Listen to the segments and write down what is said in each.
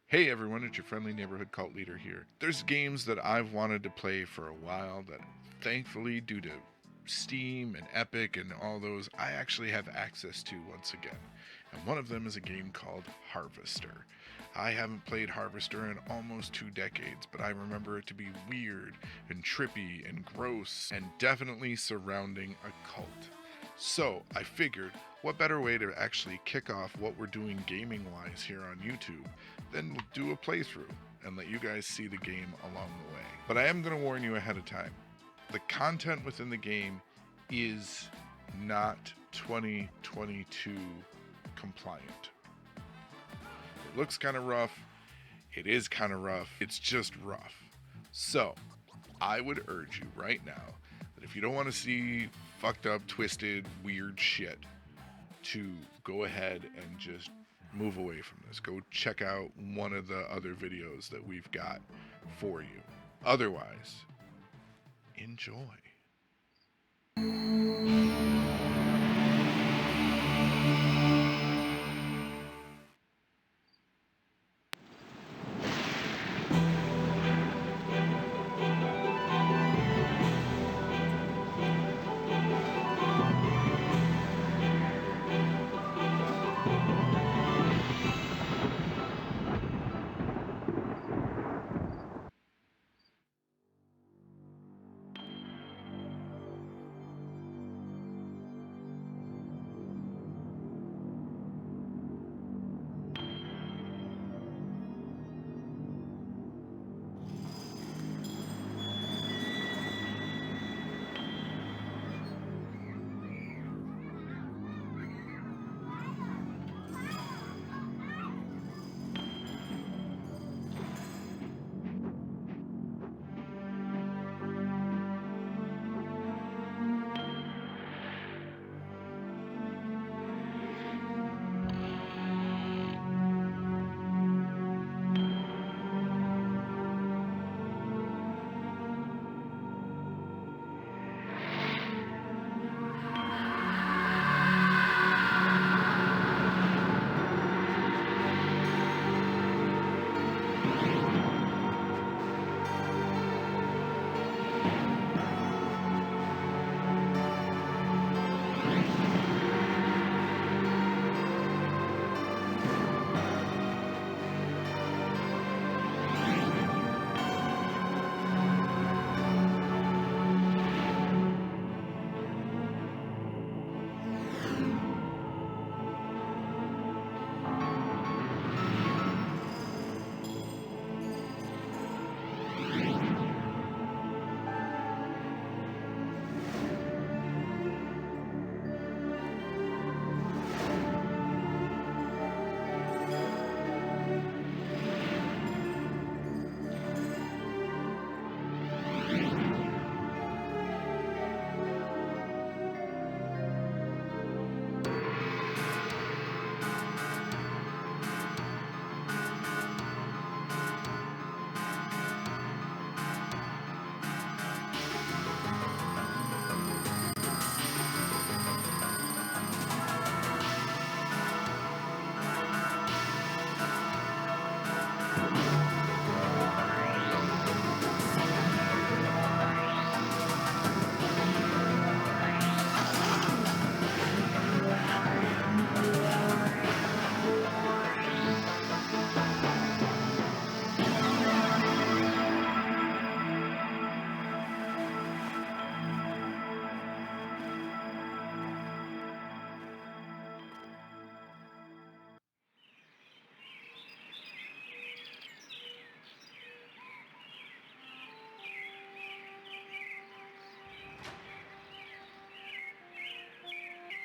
Hey everyone, it's your friendly neighborhood cult leader here. There's games that I've wanted to play for a while that thankfully, due to Steam and Epic and all those, I actually have access to once again. And one of them is a game called Harvester. I haven't played Harvester in almost 2 decades, but I remember it to be weird and trippy and gross and definitely surrounding a cult. So I figured, what better way to actually kick off what we're doing gaming wise here on YouTube than do a playthrough and let you guys see the game along the way. But I am going to warn you ahead of time. The content within the game is not 2022 compliant. It looks kind of rough. It is kind of rough. It's just rough. So I would urge you right now that if you don't want to see fucked up, twisted, weird shit, to go ahead and just move away from this. Go check out one of the other videos that we've got for you. Otherwise, enjoy.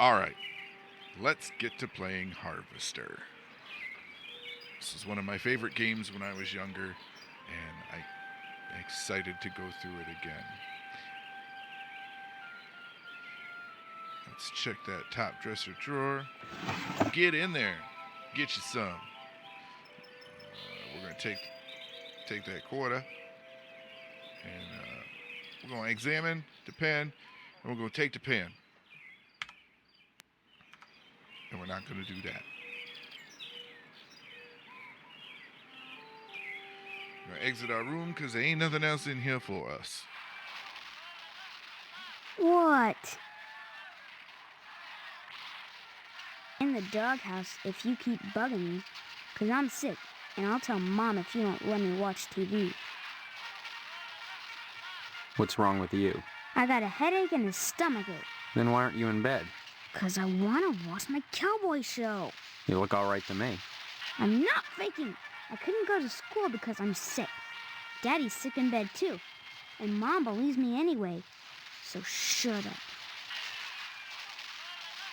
Alright, let's get to playing Harvester. This is one of my favorite games when I was younger, and I'm excited to go through it again. Let's check that top dresser drawer. Get in there. Get you some. We're going to take that quarter, and we're going to examine the pen, and we're going to take the pen. And we're not going to do that. We're gonna exit our room because there ain't nothing else in here for us. What? In the doghouse if you keep bugging me, 'cause I'm sick, and I'll tell Mom if you don't let me watch TV. What's wrong with you? I got a headache and a stomachache. Then why aren't you in bed? 'Cause I want to watch my cowboy show. You look all right to me. I'm not faking. I couldn't go to school because I'm sick. Daddy's sick in bed too. And Mom believes me anyway. So shut up.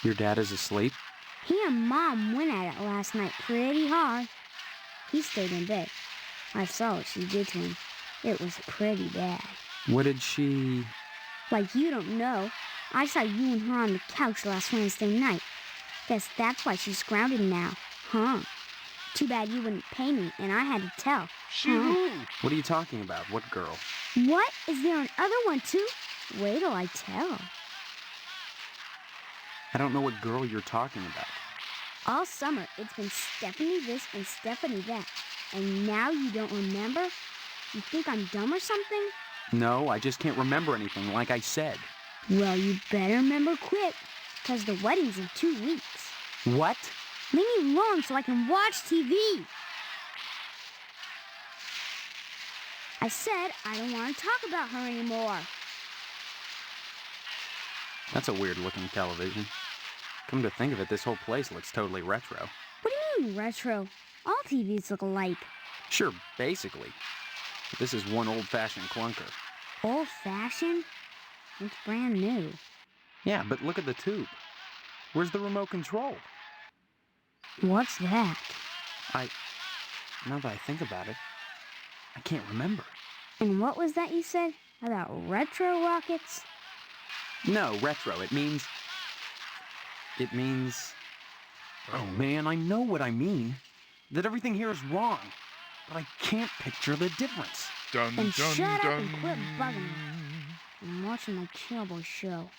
Your dad is asleep? He and Mom went at it last night pretty hard. He stayed in bed. I saw what she did to him. It was pretty bad. What did she... Like you don't know. I saw you and her on the couch last Wednesday night. Guess that's why she's grounded now, huh? Too bad you wouldn't pay me and I had to tell. Shoo! What are you talking about? What girl? What? Is there another one too? Wait till I tell. I don't know what girl you're talking about. All summer, it's been Stephanie this and Stephanie that. And now you don't remember? You think I'm dumb or something? No, I just can't remember anything, like I said. Well, you better remember quick, 'cause the wedding's in 2 weeks. What? Leave me alone so I can watch TV. I said I don't want to talk about her anymore. That's a weird-looking television. Come to think of it, this whole place looks totally retro. What do you mean retro? All TVs look alike. Sure, basically. But this is one old-fashioned clunker. Old-fashioned? It's brand new. Yeah, but look at the tube. Where's the remote control? What's that? Now that I think about it, I can't remember. And what was that you said about retro rockets? No, retro. It means... Oh man, I know what I mean. That everything here is wrong. But I can't picture the difference. Dun, Then dun, shut dun. up and quit bugging me. I'm watching my cowboy show.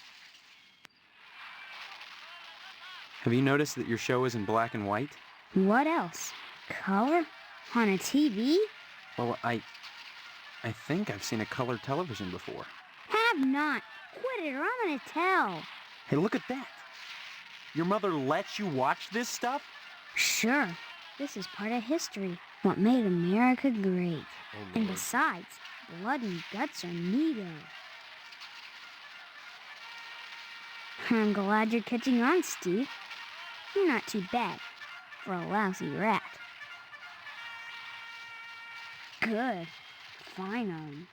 Have you noticed that your show is in black and white? What else? Color? On a TV? Well, I think I've seen a color television before. Have not. Quit it or I'm gonna tell. Hey, look at that. Your mother lets you watch this stuff? Sure. This is part of history. What made America great. Oh, And Lord. besides, blood and guts are neato. I'm glad you're catching on, Steve. You're not too bad for a lousy rat. Good. Fine on.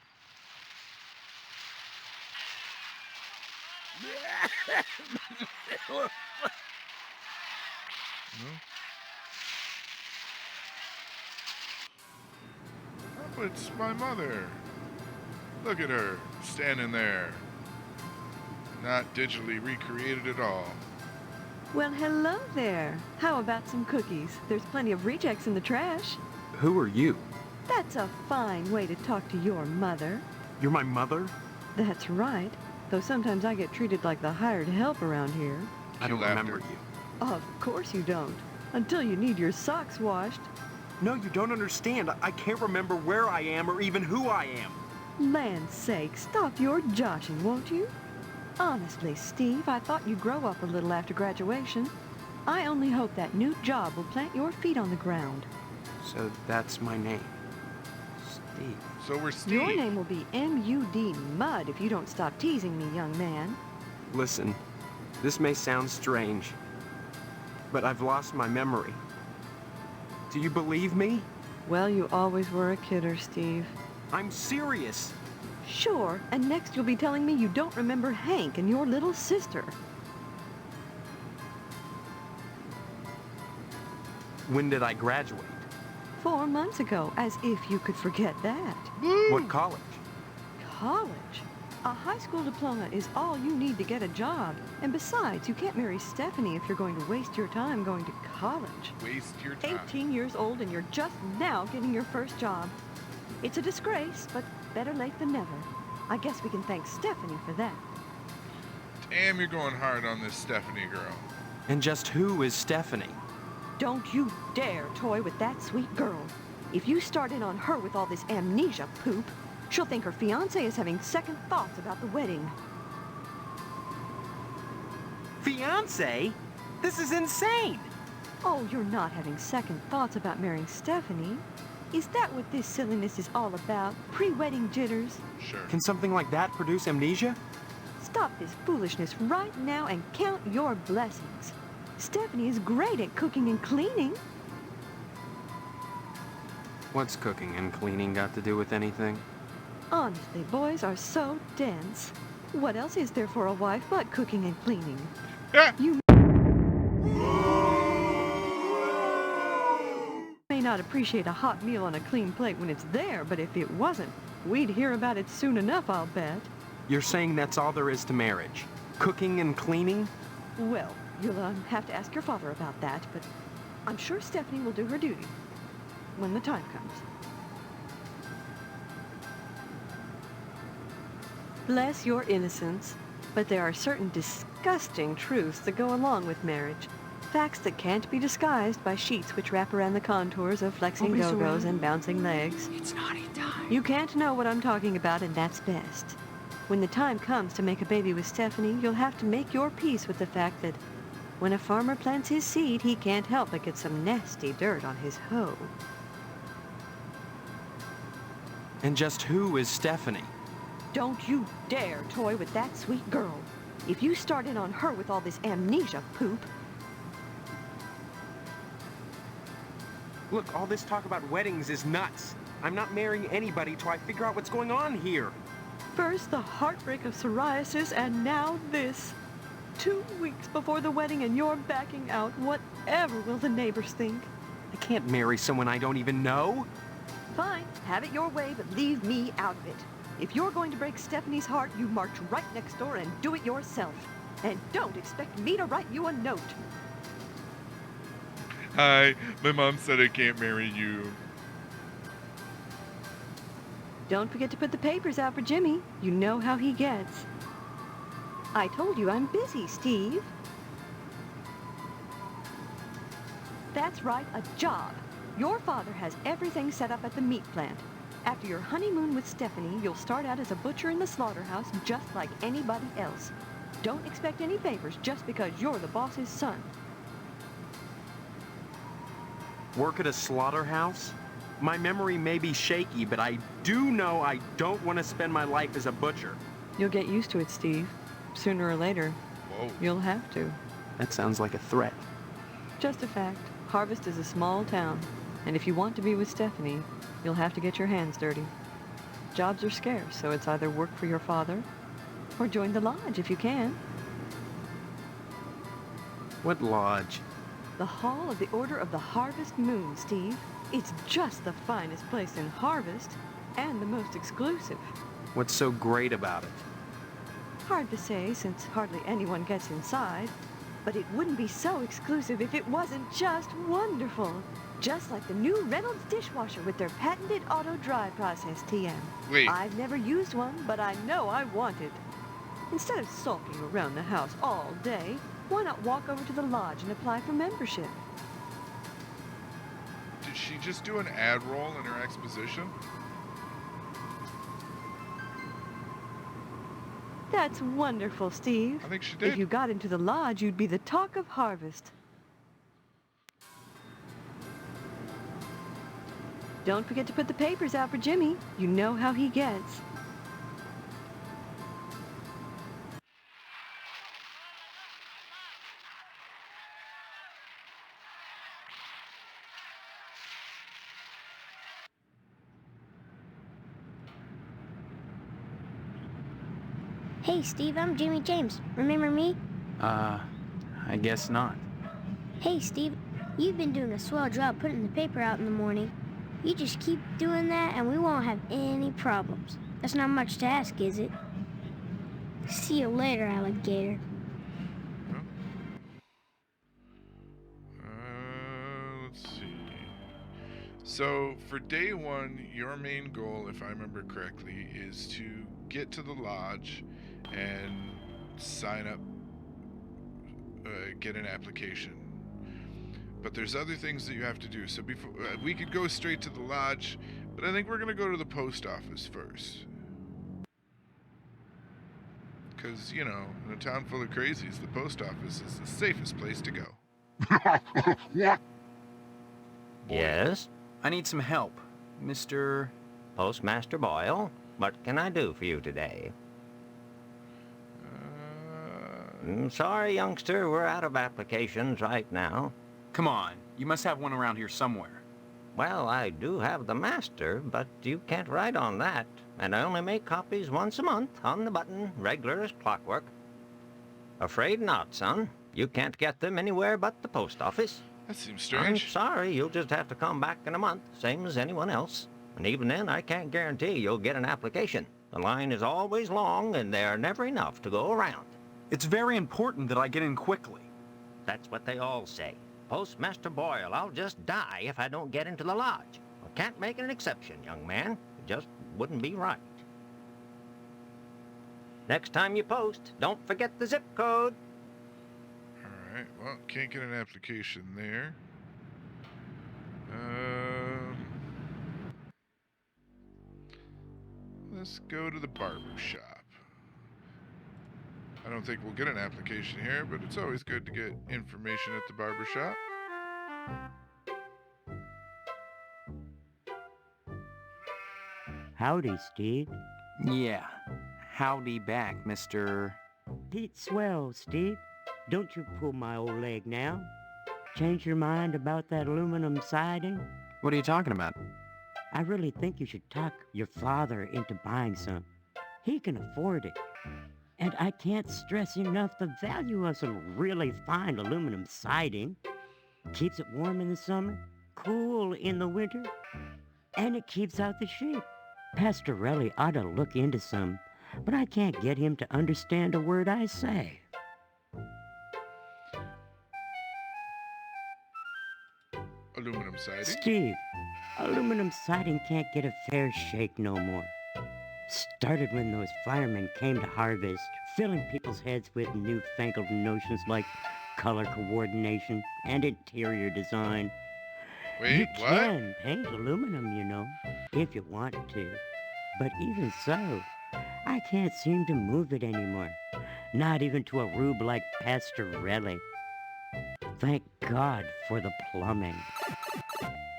No? Oh, it's my mother. Look at her, standing there. Not digitally recreated at all. Well, hello there. How about some cookies? There's plenty of rejects in the trash. Who are you? That's a fine way to talk to your mother. You're my mother? That's right. Though sometimes I get treated like the hired help around here. I don't laughed remember her. you. Of course you don't. Until you need your socks washed. No, you don't understand. I can't remember where I am or even who I am. Land's sake, stop your joshing, won't you? Honestly, Steve, I thought you'd grow up a little after graduation. I only hope that new job will plant your feet on the ground. So that's my name. Steve. So we're Steve. Your name will be M.U.D. Mud if you don't stop teasing me, young man. Listen, this may sound strange, but I've lost my memory. Do you believe me? Well, you always were a kidder, Steve. I'm serious. Sure, and next you'll be telling me you don't remember Hank and your little sister. When did I graduate? 4 months ago, as if you could forget that. What college? College? A high school diploma is all you need to get a job. And besides, you can't marry Stephanie if you're going to waste your time going to college. Waste your time. 18 years old and you're just now getting your first job. It's a disgrace, but better late than never. I guess we can thank Stephanie for that. Damn, you're going hard on this Stephanie girl. And just who is Stephanie? Don't you dare toy with that sweet girl. If you start in on her with all this amnesia poop, she'll think her fiancé is having second thoughts about the wedding. Fiancé? This is insane! Oh, you're not having second thoughts about marrying Stephanie. Is that what this silliness is all about? Pre-wedding jitters? Sure. Can something like that produce amnesia? Stop this foolishness right now and count your blessings. Stephanie is great at cooking and cleaning. What's cooking and cleaning got to do with anything? Honestly, boys are so dense. What else is there for a wife but cooking and cleaning? Ah! You may not appreciate a hot meal on a clean plate when it's there, but if it wasn't, we'd hear about it soon enough, I'll bet. You're saying that's all there is to marriage? Cooking and cleaning? Well, you'll have to ask your father about that, but I'm sure Stephanie will do her duty when the time comes. Bless your innocence, but there are certain disgusting truths that go along with marriage. Facts that can't be disguised by sheets which wrap around the contours of flexing go-go's and bouncing legs. It's naughty time. You can't know what I'm talking about, and that's best. When the time comes to make a baby with Stephanie, you'll have to make your peace with the fact that when a farmer plants his seed, he can't help but get some nasty dirt on his hoe. And just who is Stephanie? Don't you dare toy with that sweet girl. If you start in on her with all this amnesia poop... Look, all this talk about weddings is nuts. I'm not marrying anybody till I figure out what's going on here. First the heartbreak of psoriasis, and now this. 2 weeks before the wedding and you're backing out. Whatever will the neighbors think? I can't marry someone I don't even know. Fine, have it your way, but leave me out of it. If you're going to break Stephanie's heart, you march right next door and do it yourself. And don't expect me to write you a note. Hi, my mom said I can't marry you. Don't forget to put the papers out for Jimmy. You know how he gets. I told you I'm busy, Steve. That's right, a job. Your father has everything set up at the meat plant. After your honeymoon with Stephanie, you'll start out as a butcher in the slaughterhouse just like anybody else. Don't expect any favors just because you're the boss's son. Work at a slaughterhouse? My memory may be shaky, but I do know I don't want to spend my life as a butcher. You'll get used to it, Steve. Sooner or later, Whoa. you'll have to. That sounds like a threat. Just a fact. Harvest is a small town, and if you want to be with Stephanie, you'll have to get your hands dirty. Jobs are scarce, so it's either work for your father or join the lodge if you can. What lodge? The Hall of the Order of the Harvest Moon, Steve. It's just the finest place in Harvest and the most exclusive. What's so great about it? Hard to say since hardly anyone gets inside, but it wouldn't be so exclusive if it wasn't just wonderful. Just like the new Reynolds dishwasher with their patented auto-dry process, TM. Wait. I've never used one, but I know I want it. Instead of sulking around the house all day, why not walk over to the lodge and apply for membership? Did she just do an ad roll in her exposition? That's wonderful, Steve. I think she did. If you got into the lodge, you'd be the talk of Harvest. Don't forget to put the papers out for Jimmy. You know how he gets. Hey, Steve, I'm Jimmy James. Remember me? I guess not. Hey, Steve, you've been doing a swell job putting the paper out in the morning. You just keep doing that and we won't have any problems. That's not much to ask, is it? See you later, alligator. Let's see. So for day one, your main goal, if I remember correctly, is to get to the lodge and sign up, get an application. But there's other things that you have to do. So before we could go straight to the lodge, but I think we're going to go to the post office first. Because, you know, in a town full of crazies, the post office is the safest place to go. What? Yes? I need some help, Mr. Postmaster Boyle, what can I do for you today? Sorry, youngster, we're out of applications right now. Come on, you must have one around here somewhere. Well, I do have the master, but you can't write on that. And I only make copies once a month, on the button, regular as clockwork. Afraid not, son. You can't get them anywhere but the post office. That seems I'm strange. sorry, you'll just have to come back in a month, same as anyone else. And even then, I can't guarantee you'll get an application. The line is always long, and there are never enough to go around. It's very important that I get in quickly. That's what they all say. Postmaster Boyle, I'll just die if I don't get into the lodge. I can't make an exception, young man. It just wouldn't be right. Next time you post, don't forget the zip code. Alright, well, can't get an application there. Let's go to the barber shop. I don't think we'll get an application here, but it's always good to get information at the barber shop. Howdy, Steve. Yeah. Howdy back, Mr. Pete Swell, Steve. Don't you pull my old leg now. Change your mind about that aluminum siding? What are you talking about? I really think you should talk your father into buying some. He can afford it. And I can't stress enough the value of some really fine aluminum siding. Keeps it warm in the summer, cool in the winter, and it keeps out the sheep. Pastorelli ought to look into some, but I can't get him to understand a word I say. Aluminum siding. Steve, aluminum siding can't get a fair shake no more. Started when those firemen came to harvest, filling people's heads with newfangled notions like color coordination and interior design. Wait, You what? can paint aluminum, you know, if you want to. But even so, I can't seem to move it anymore. Not even to a rube like Pastorelli. Thank God for the plumbing.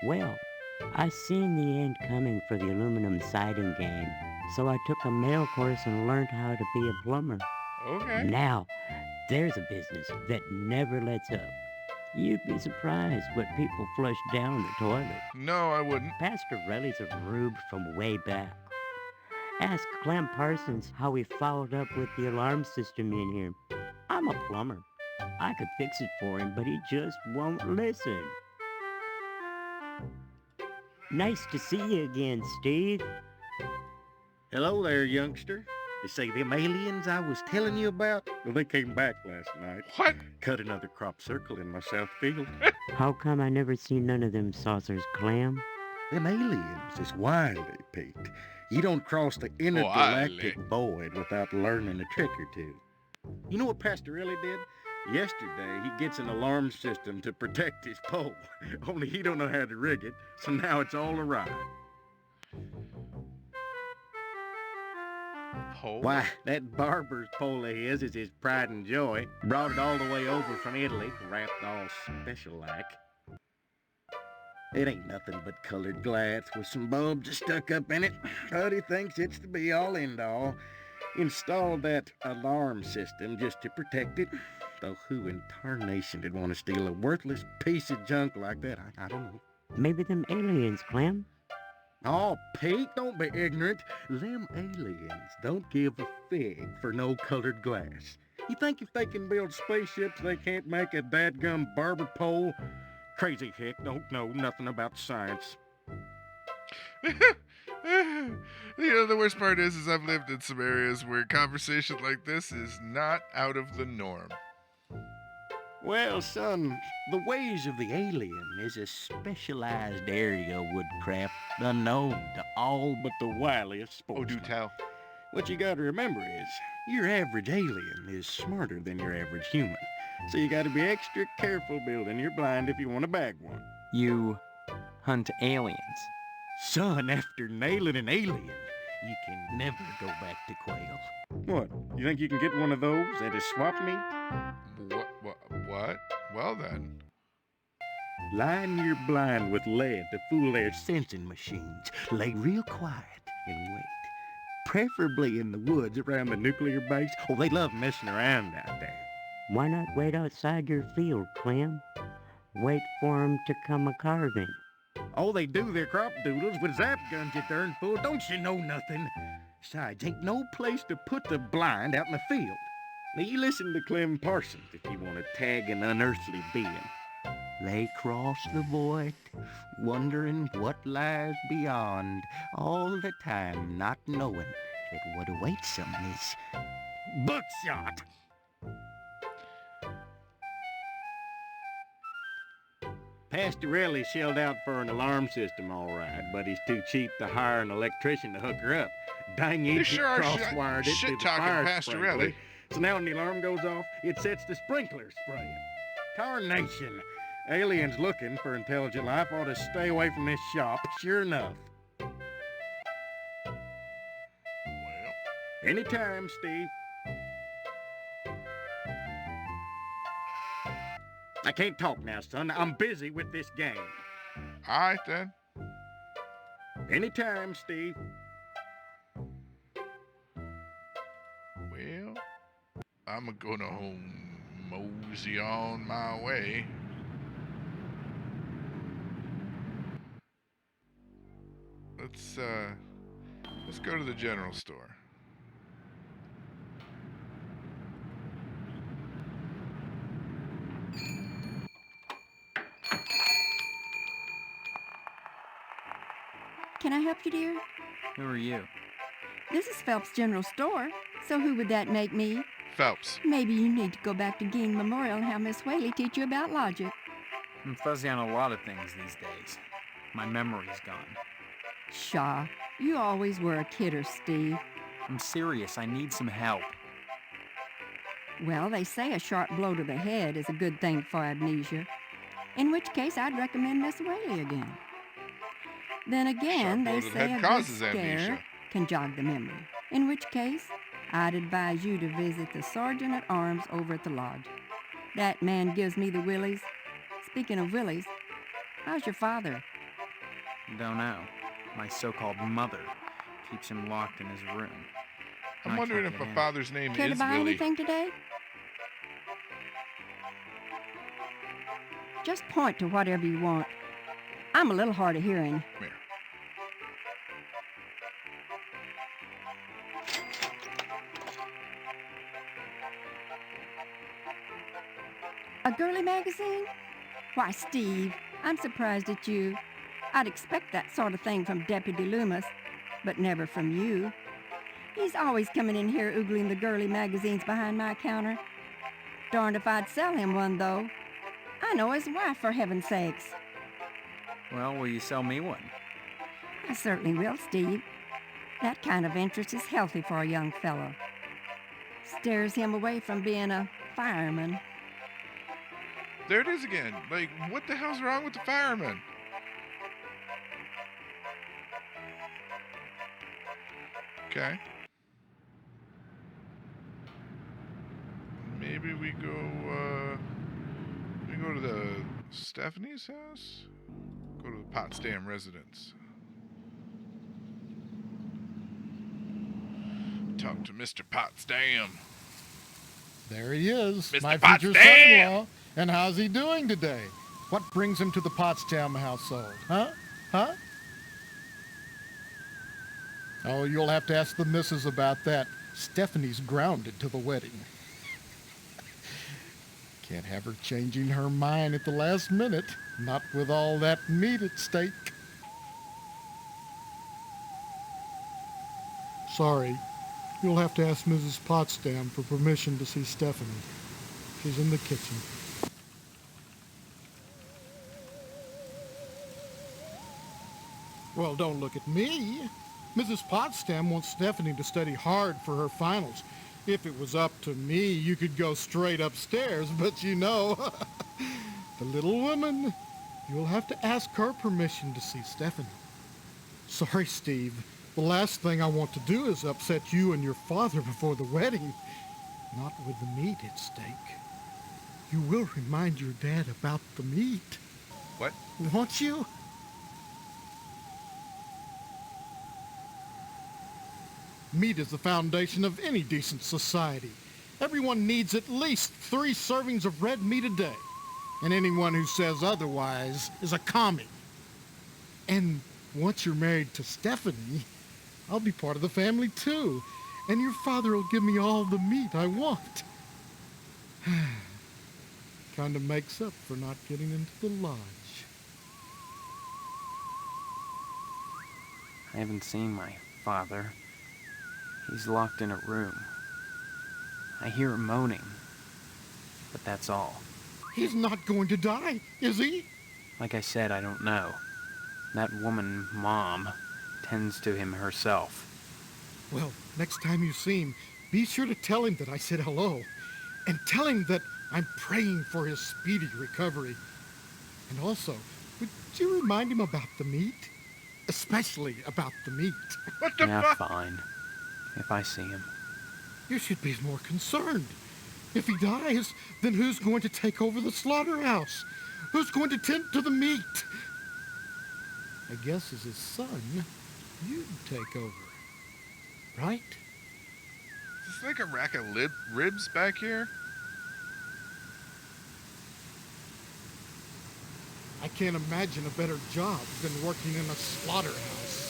Well, I seen the end coming for the aluminum siding game, so I took a mail course and learned how to be a plumber. Okay. Now, there's a business that never lets up. You'd be surprised what people flush down the toilet. No, I wouldn't. Pastorelli's a rube from way back. Ask Clem Parsons how he followed up with the alarm system in here. I'm a plumber. I could fix it for him, but he just won't listen. Nice to see you again, Steve. Hello there, youngster. You say them aliens I was telling you about? Well, they came back last night. What? Cut another crop circle in my south field. How come I never seen none of them saucers, Clem? Them aliens is wily, Pete. You don't cross the intergalactic void without learning a trick or two. You know what Pastorelli did? Yesterday, he gets an alarm system to protect his pole. Only he don't know how to rig it, so now it's all awry. Pole? Why, that barber's pole of his is his pride and joy. Brought it all the way over from Italy, wrapped all special-like. It ain't nothing but colored glass with some bulbs stuck up in it, but he thinks it's the be-all, end-all. Installed that alarm system just to protect it. Though who in tarnation would want to steal a worthless piece of junk like that? I don't know. Maybe them aliens, Clem. Oh, Pete, don't be ignorant. Them aliens don't give a fig for no colored glass. You think if they can build spaceships, they can't make a dadgum barber pole? Crazy hick don't know nothing about science. You know, the worst part is I've lived in some areas where conversation like this is not out of the norm. Well, son, the ways of the alien is a specialized area of woodcraft unknown to all but the wiliest Oh, do sportsmen. tell. What you gotta remember is, your average alien is smarter than your average human. So you gotta be extra careful building your blind if you want to bag one. You hunt aliens. Son, after nailing an alien, you can never go back to quail. What? You think you can get one of those at a swap meet? What? Well then. Line your blind with lead to fool their sensing machines. Lay real quiet and wait. Preferably in the woods around the nuclear base. Oh, they love messing around out there. Why not wait outside your field, Clem? Wait for 'em to come a-carving. All they do their crop doodles with zap guns, you darn fool. Don't you know nothing? Besides, ain't no place to put the blind out in the field. Now, you listen to Clem Parsons if you want to tag an unearthly being. Lay across the void, wondering what lies beyond, all the time not knowing that what awaits them is buckshot. Pastorelli shelled out for an alarm system, all right, but he's too cheap to hire an electrician to hook her up. Dang it, You he sure are cross-wired it to the shit-talking fire Pastorelli. sprinkler. So now when the alarm goes off, it sets the sprinkler spraying. Tarnation. Aliens looking for intelligent life ought to stay away from this shop, sure enough. Well, Anytime, Steve. I can't talk now, son. I'm busy with this game. all right then. Anytime, Steve. Well, I'm gonna home mosey on my way. Let's go to the general store. Can I help you, dear? Who are you? This is Phelps General Store. So who would that make me? Phelps. Maybe you need to go back to Gein Memorial and have Miss Whaley teach you about logic. I'm fuzzy on a lot of things these days. My memory's gone. Pshaw, you always were a kidder, Steve. I'm serious. I need some help. Well, they say a sharp blow to the head is a good thing for amnesia. In which case, I'd recommend Miss Whaley again. Then again, Sharp blow they to the say head a good causes scare amnesia. can jog the memory. In which case, I'd advise you to visit the Sergeant at Arms over at the lodge. That man gives me the willies. Speaking of willies, how's your father? Don't know. My so-called mother keeps him locked in his room. I'm I wondering can't if get a in. father's name Care to is buy Willie. anything today? Just point to whatever you want. I'm a little hard of hearing. Come here. A girly magazine? Why, Steve, I'm surprised at you. I'd expect that sort of thing from Deputy Loomis, but never from you. He's always coming in here oogling the girly magazines behind my counter. Darned if I'd sell him one, though. I know his wife, for heaven's sakes. Well, will you sell me one? I certainly will, Steve. That kind of interest is healthy for a young fellow. Steers him away from being a fireman. There it is again. Like, what the hell's wrong with the fireman? Okay. Maybe we go to the Stephanie's house? Go to the Potsdam residence. Talk to Mr. Potsdam. There he is, Mr. my future Potsdam! son-in-law. And how's he doing today? What brings him to the Potsdam household? Huh? Huh? Oh, you'll have to ask the missus about that. Stephanie's grounded to the wedding. Can't have her changing her mind at the last minute. Not with all that meat at stake. Sorry. You'll have to ask Mrs. Potsdam for permission to see Stephanie. She's in the kitchen. Well, don't look at me. Mrs. Potsdam wants Stephanie to study hard for her finals. If it was up to me, you could go straight upstairs, but you know, the little woman, you'll have to ask her permission to see Stephanie. Sorry, Steve. The last thing I want to do is upset you and your father before the wedding. Not with the meat at stake. You will remind your dad about the meat. What? Won't you? Meat is the foundation of any decent society. Everyone needs at least 3 servings of red meat a day. And anyone who says otherwise is a commie. And once you're married to Stephanie, I'll be part of the family too. And your father will give me all the meat I want. Kind of makes up for not getting into the lodge. I haven't seen my father. He's locked in a room. I hear him moaning, but that's all. He's not going to die, is he? Like I said, I don't know. That woman, Mom, tends to him herself. Well, next time you see him, be sure to tell him that I said hello. And tell him that I'm praying for his speedy recovery. And also, would you remind him about the meat? Especially about the meat. What the Yeah, fuck? fine. If I see him. You should be more concerned. If he dies, then who's going to take over the slaughterhouse? Who's going to tend to the meat? I guess as his son, you'd take over. Right? Is this like a rack of ribs back here? I can't imagine a better job than working in a slaughterhouse.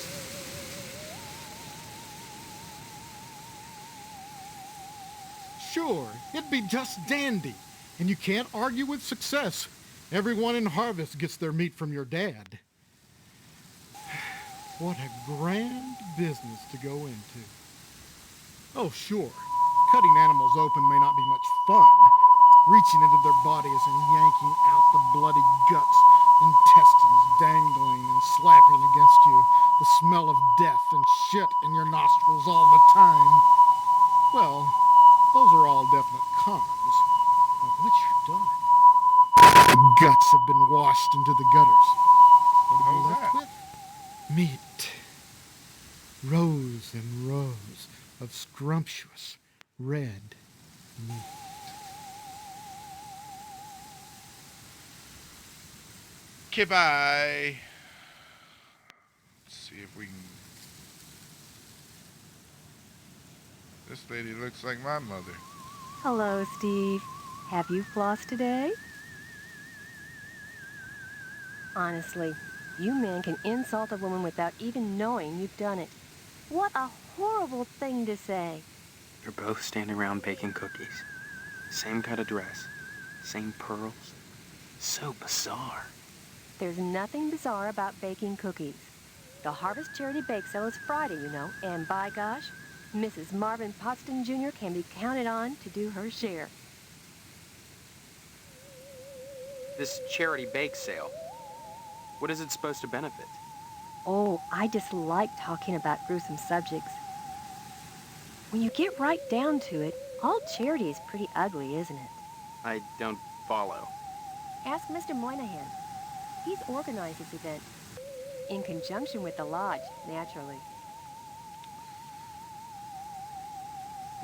Sure, it'd be just dandy, and you can't argue with success. Everyone in Harvest gets their meat from your dad. What a grand business to go into. Oh, sure, cutting animals open may not be much fun. Reaching into their bodies and yanking out the bloody guts, intestines dangling and slapping against you, the smell of death and shit in your nostrils all the time. Well, those are all definite cons. But once you're done, the guts have been washed into the gutters. What are you How's left that? with? Meat. Rows and rows of scrumptious red meat. Okay, bye. Let's see if we can... This lady looks like my mother. Hello, Steve. Have you flossed today? Honestly, you men can insult a woman without even knowing you've done it. What a horrible thing to say. They're both standing around baking cookies. Same kind of dress. Same pearls. So bizarre. There's nothing bizarre about baking cookies. The Harvest Charity Bake Sale is Friday, you know, and by gosh, Mrs. Marvin Potston Jr. can be counted on to do her share. This charity bake sale, what is it supposed to benefit? Oh, I just like talking about gruesome subjects. When you get right down to it, all charity is pretty ugly, isn't it? I don't follow. Ask Mr. Moynihan. He's organized this event. In conjunction with the lodge, naturally.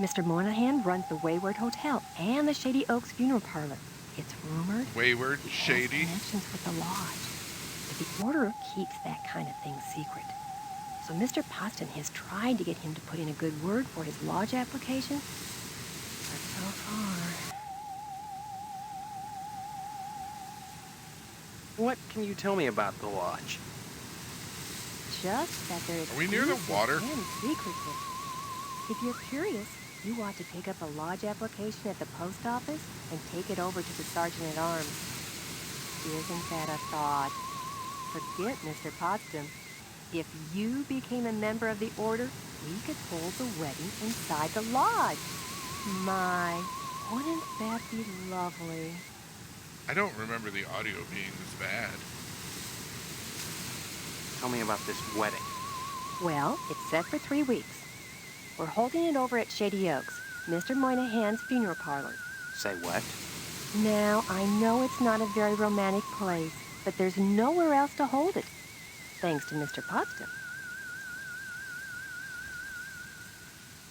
Mr. Moynihan runs the Wayward Hotel and the Shady Oaks Funeral Parlor. It's rumored Wayward, he has shady. connections with the lodge. But the order keeps that kind of thing secret. So Mr. Poston has tried to get him to put in a good word for his lodge application. But so far... What can you tell me about the lodge? Just that there is Are we near the secretive water? and secretive. If you're curious, you ought to pick up a lodge application at the post office and take it over to the sergeant at arms. Isn't that a thought? Forget Mr. Potsdam. If you became a member of the order, we could hold the wedding inside the lodge. My, wouldn't that be lovely? I don't remember the audio being this bad. Tell me about this wedding. Well, it's set for 3 weeks. We're holding it over at Shady Oaks. Mr. Moynihan's funeral parlor. Say what? Now, I know it's not a very romantic place, but there's nowhere else to hold it, thanks to Mr. Potsdam.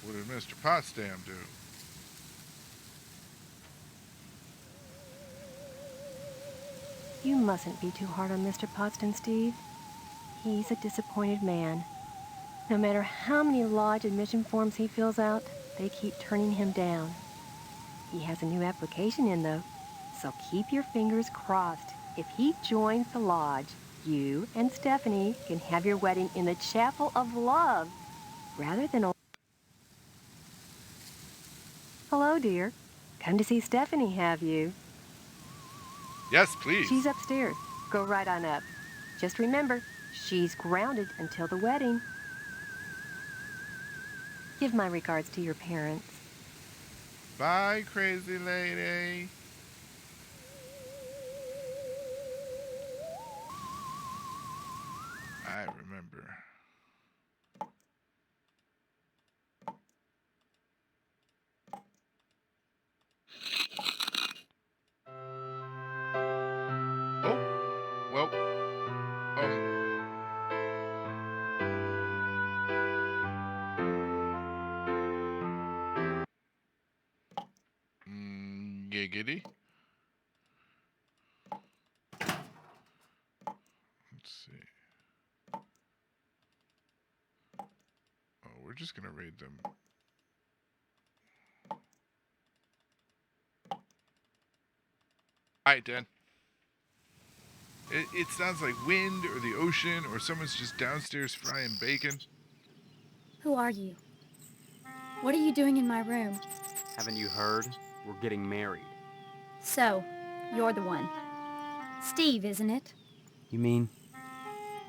What did Mr. Potsdam do? You mustn't be too hard on Mr. Potsdam, Steve. He's a disappointed man. No matter how many lodge admission forms he fills out, they keep turning him down. He has a new application in, though, so keep your fingers crossed. If he joins the lodge, you and Stephanie can have your wedding in the Chapel of Love, rather than... Hello, dear. Come to see Stephanie, have you? Yes, please. She's upstairs. Go right on up. Just remember, she's grounded until the wedding. Give my regards to your parents. Bye, crazy lady. I remember. Oh, well, giggity. Let's see. Oh, we're just gonna raid them. Alright, Dan. It sounds like wind or the ocean or someone's just downstairs frying bacon. Who are you? What are you doing in my room? Haven't you heard? We're getting married. So, you're the one. Steve, isn't it? You mean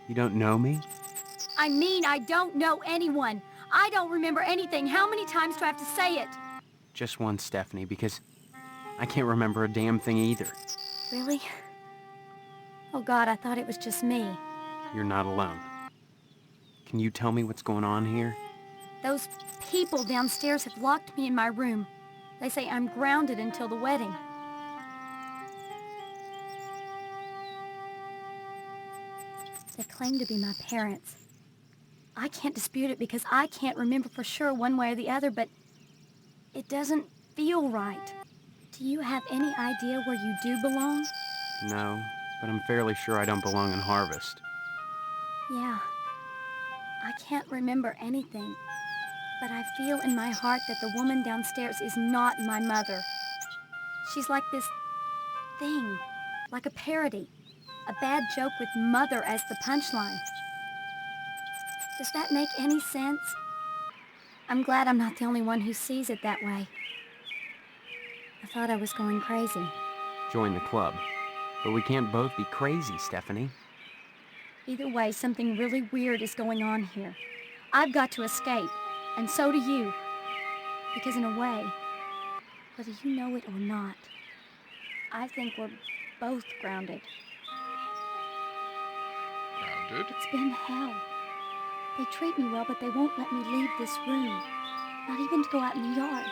you don't know me? I mean, I don't know anyone. I don't remember anything. How many times do I have to say it? Just one, Stephanie, because I can't remember a damn thing either. Really? Oh God, I thought it was just me. You're not alone. Can you tell me what's going on here? Those people downstairs have locked me in my room. They say I'm grounded until the wedding. They claim to be my parents. I can't dispute it because I can't remember for sure one way or the other, but it doesn't feel right. Do you have any idea where you do belong? No, but I'm fairly sure I don't belong in Harvest. Yeah. I can't remember anything, but I feel in my heart that the woman downstairs is not my mother. She's like this thing, like a parody, a bad joke with mother as the punchline. Does that make any sense? I'm glad I'm not the only one who sees it that way. I thought I was going crazy. Join the club. But we can't both be crazy, Stephanie. Either way, something really weird is going on here. I've got to escape, and so do you. Because in a way, whether you know it or not, I think we're both grounded. Grounded? It's been hell. They treat me well, but they won't let me leave this room. Not even to go out in the yard.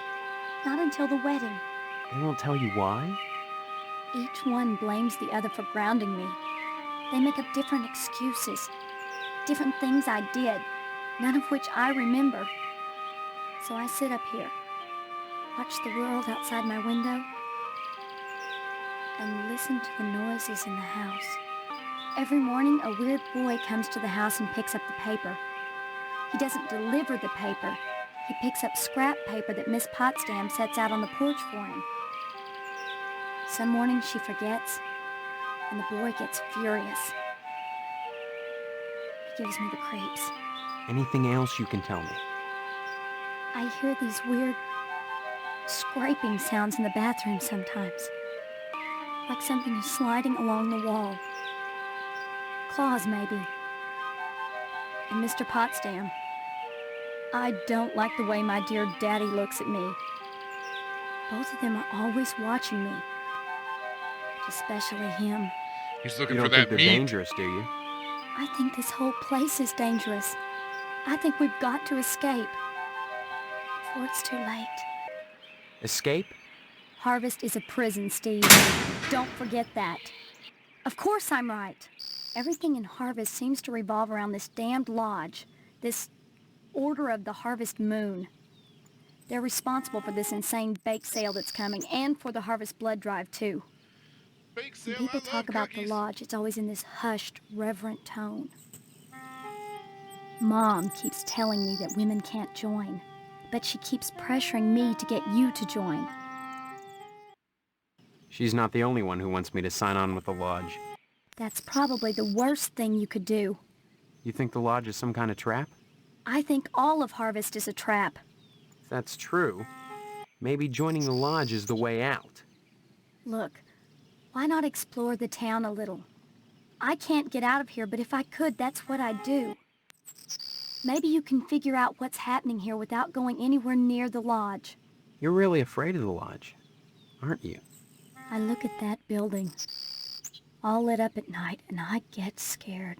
Not until the wedding. They won't tell you why? Each one blames the other for grounding me. They make up different excuses. Different things I did, none of which I remember. So I sit up here, watch the world outside my window, and listen to the noises in the house. Every morning, a weird boy comes to the house and picks up the paper. He doesn't deliver the paper. He picks up scrap paper that Miss Potsdam sets out on the porch for him. Some mornings she forgets, and the boy gets furious. He gives me the creeps. Anything else you can tell me? I hear these weird scraping sounds in the bathroom sometimes. Like something is sliding along the wall. Claws, maybe. And Mr. Potsdam. I don't like the way my dear daddy looks at me. Both of them are always watching me. Especially him. He's looking You for don't think that they're meat. dangerous, do you? I think this whole place is dangerous. I think we've got to escape before it's too late. Escape? Harvest is a prison, Steve. Don't forget that. Of course I'm right. Everything in Harvest seems to revolve around this damned lodge, this Order of the Harvest Moon. They're responsible for this insane bake sale that's coming, and for the Harvest Blood Drive, too. Bake When sale, people I love talk about the cookies. lodge, it's always in this hushed, reverent tone. Mom keeps telling me that women can't join, but she keeps pressuring me to get you to join. She's not the only one who wants me to sign on with the lodge. That's probably the worst thing you could do. You think the lodge is some kind of trap? I think all of Harvest is a trap. If that's true, maybe joining the lodge is the way out. Look, why not explore the town a little? I can't get out of here, but if I could, that's what I'd do. Maybe you can figure out what's happening here without going anywhere near the lodge. You're really afraid of the lodge, aren't you? I look at that building, all lit up at night, and I get scared.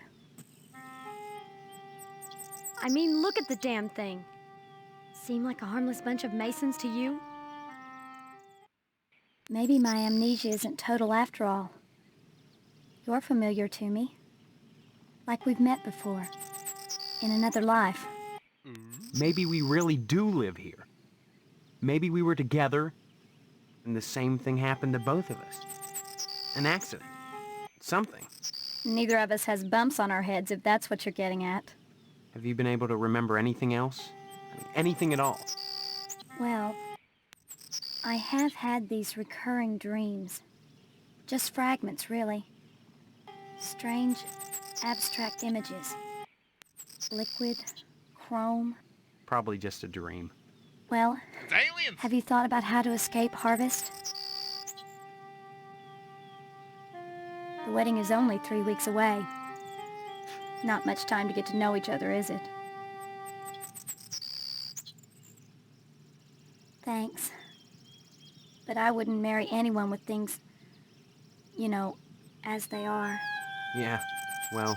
I mean, look at the damn thing. Seem like a harmless bunch of Masons to you? Maybe my amnesia isn't total after all. You're familiar to me. Like we've met before. In another life. Maybe we really do live here. Maybe we were together, and the same thing happened to both of us. An accident. Something. Neither of us has bumps on our heads, if that's what you're getting at. Have you been able to remember anything else? I mean, anything at all? Well, I have had these recurring dreams. Just fragments, really. Strange, abstract images. Liquid, chrome. Probably just a dream. Well, It's aliens! have you thought about how to escape Harvest? The wedding is only 3 weeks away. Not much time to get to know each other, is it? Thanks. But I wouldn't marry anyone with things, you know, as they are. Yeah, well,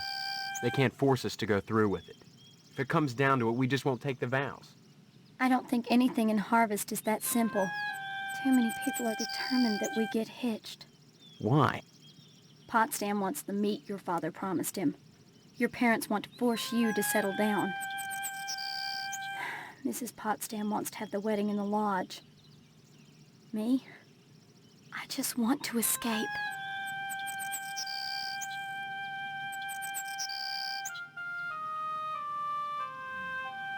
they can't force us to go through with it. If it comes down to it, we just won't take the vows. I don't think anything in Harvest is that simple. Too many people are determined that we get hitched. Why? Potsdam wants the meat your father promised him. Your parents want to force you to settle down. Mrs. Potsdam wants to have the wedding in the lodge. Me? I just want to escape.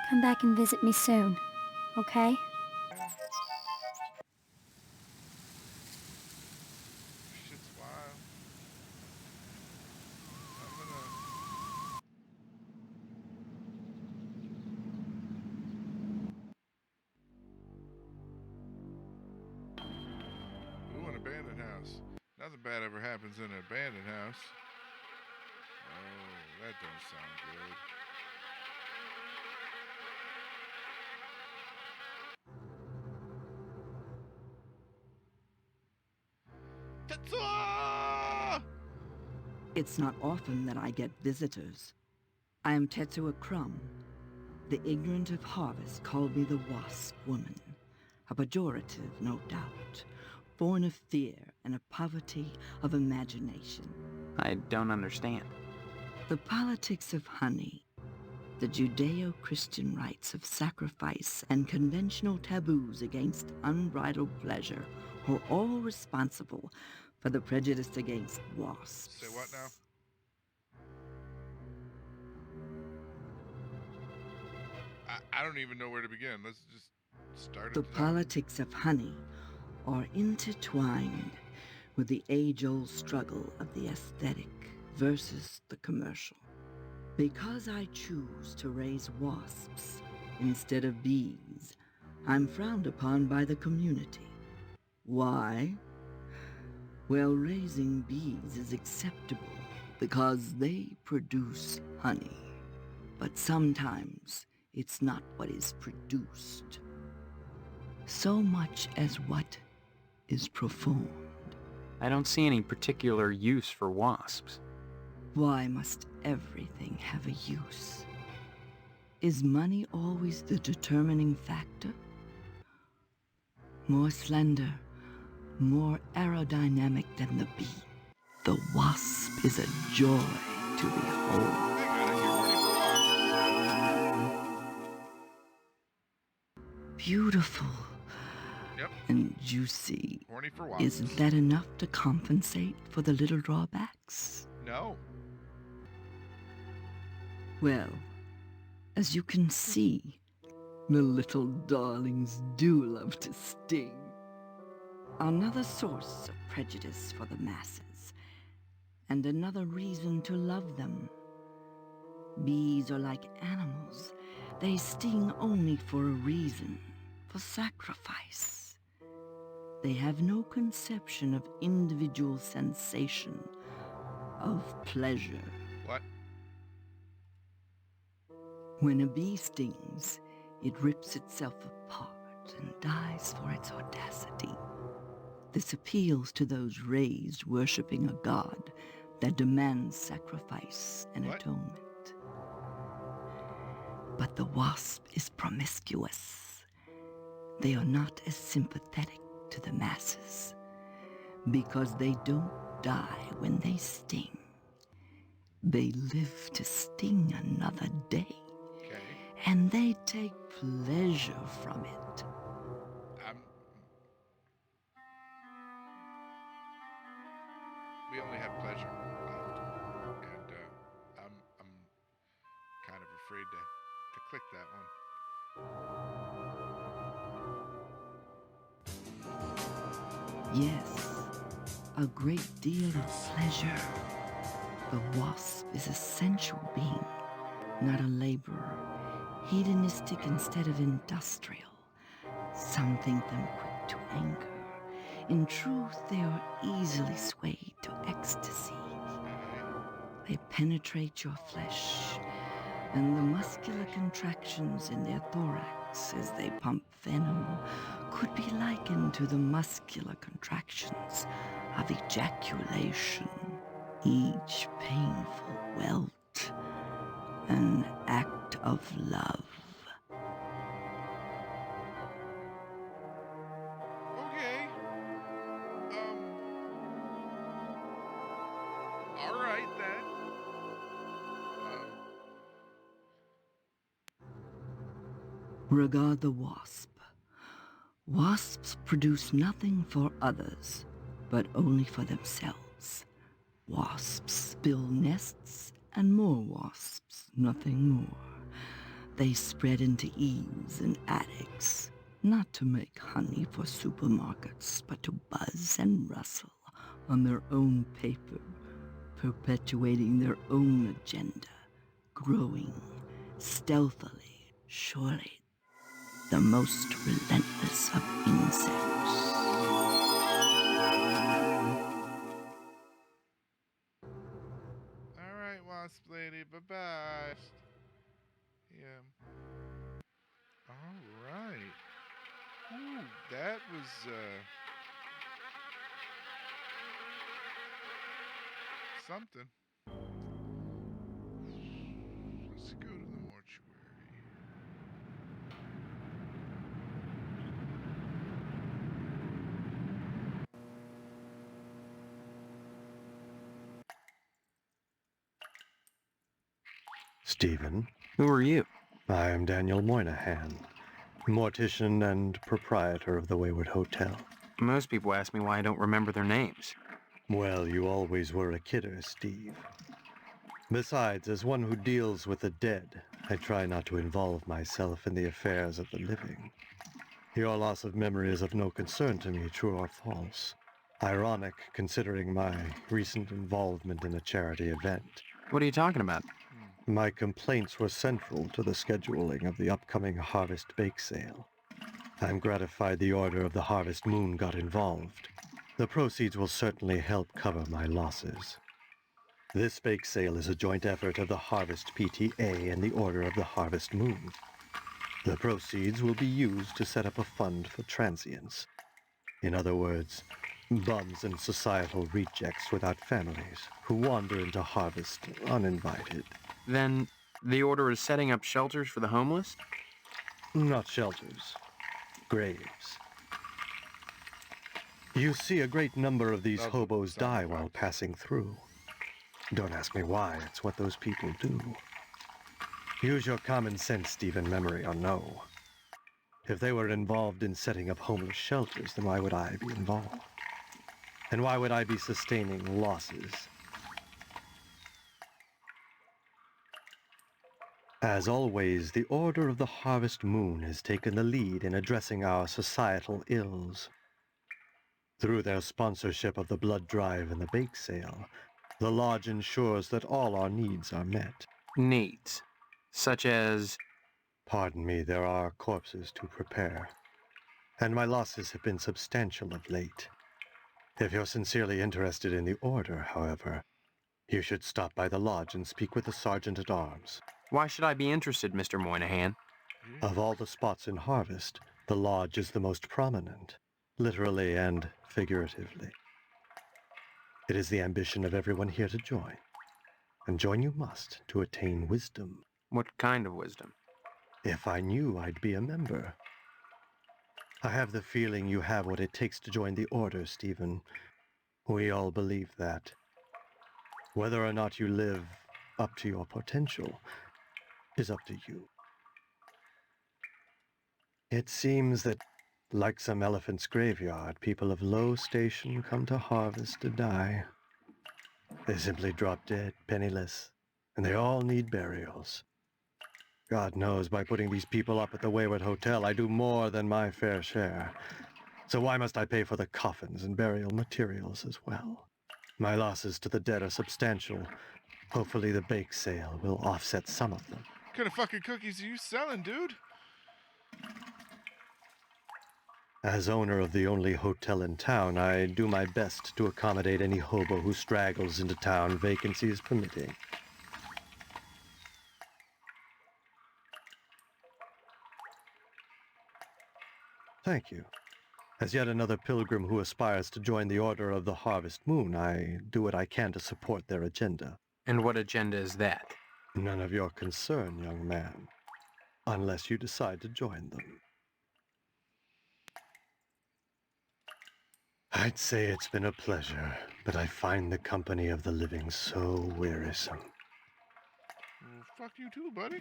Come back and visit me soon, okay? Shit's wild. I'm gonna... Ooh, an abandoned house. Nothing bad ever happens in an abandoned house. Oh, that don't sound good. Tetsuo! It's not often that I get visitors. I am Tetsuo Crumb. The ignorant of Harvest call me the Wasp Woman. A pejorative, no doubt, born of fear and a poverty of imagination. I don't understand. The politics of honey, the Judeo-Christian rites of sacrifice and conventional taboos against unbridled pleasure are all responsible for the prejudice against wasps. Say what now? I don't even know where to begin. Let's just start The at the top. politics of honey are intertwined with the age-old struggle of the aesthetic versus the commercial. Because I choose to raise wasps instead of bees, I'm frowned upon by the community. Why? Well, raising bees is acceptable because they produce honey. But sometimes it's not what is produced, so much as what is performed. I don't see any particular use for wasps. Why must everything have a use? Is money always the determining factor? more slender, more aerodynamic than the bee. The wasp is a joy to behold. Beautiful. Yep. And juicy. Horny for wasps. Isn't that enough to compensate for the little drawbacks? No. Well, as you can see, the little darlings do love to sting. Another source of prejudice for the masses, and another reason to love them. Bees are like animals. They sting only for a reason, for sacrifice. They have no conception of individual sensation, of pleasure. What? When a bee stings, it rips itself apart and dies for its audacity. This appeals to those raised worshipping a god that demands sacrifice and atonement. But the wasp is promiscuous. They are not as sympathetic to the masses because they don't die when they sting. They live to sting another day. Okay. And they take pleasure from it. We only have pleasure left, and I'm kind of afraid to click that one. Yes, a great deal of pleasure. The wasp is a sensual being, not a laborer, hedonistic instead of industrial. Some think them quick to anger. In truth, they are easily swayed to ecstasy. They penetrate your flesh, and the muscular contractions in their thorax as they pump venom could be likened to the muscular contractions of ejaculation, each painful welt, an act of love. Okay. All right then. Regard the wasp. Wasps produce nothing for others, but only for themselves. Wasps build nests and more wasps, nothing more. They spread into eaves and attics, not to make honey for supermarkets, but to buzz and rustle on their own paper, perpetuating their own agenda, growing stealthily, surely, the most relentless of insects. All right, wasp lady. Bye-bye. Yeah. All right. Ooh, that was something. Let's go to the mortuary. Stephen. Who are you? I am Daniel Moynihan, mortician and proprietor of the Wayward Hotel. Most people ask me why I don't remember their names. Well, you always were a kidder, Steve. Besides, as one who deals with the dead, I try not to involve myself in the affairs of the living. Your loss of memory is of no concern to me, true or false. Ironic, considering my recent involvement in a charity event. What are you talking about? My complaints were central to the scheduling of the upcoming Harvest Bake Sale. I'm gratified the Order of the Harvest Moon got involved. The proceeds will certainly help cover my losses. This bake sale is a joint effort of the Harvest PTA and the Order of the Harvest Moon. The proceeds will be used to set up a fund for transients. In other words, bums and societal rejects without families who wander into Harvest uninvited. Then the Order is setting up shelters for the homeless? Not shelters. Graves. You see a great number of these Love the hobos sound die effects. while passing through. Don't ask me why, it's what those people do. Use your common sense, Stephen, memory or no. If they were involved in setting up homeless shelters, then why would I be involved? And why would I be sustaining losses? As always, the Order of the Harvest Moon has taken the lead in addressing our societal ills. Through their sponsorship of the blood drive and the bake sale, the Lodge ensures that all our needs are met. Needs. Such as... Pardon me, there are corpses to prepare. And my losses have been substantial of late. If you're sincerely interested in the Order, however, you should stop by the Lodge and speak with the Sergeant-at-Arms. Why should I be interested, Mr. Moynihan? Of all the spots in Harvest, the Lodge is the most prominent, literally and figuratively. It is the ambition of everyone here to join, and join you must to attain wisdom. What kind of wisdom? If I knew, I'd be a member. I have the feeling you have what it takes to join the Order, Stephen. We all believe that. Whether or not you live up to your potential is up to you. It seems that, like some elephant's graveyard, people of low station come to Harvest to die. They simply drop dead, penniless, and they all need burials. God knows, by putting these people up at the Wayward Hotel, I do more than my fair share. So why must I pay for the coffins and burial materials as well? My losses to the dead are substantial. Hopefully the bake sale will offset some of them. What kind of fucking cookies are you selling, dude? As owner of the only hotel in town, I do my best to accommodate any hobo who straggles into town, vacancies permitting. Thank you. As yet another pilgrim who aspires to join the Order of the Harvest Moon, I do what I can to support their agenda. And what agenda is that? None of your concern, young man. Unless you decide to join them. I'd say it's been a pleasure, but I find the company of the living so wearisome. Well, fuck you too, buddy.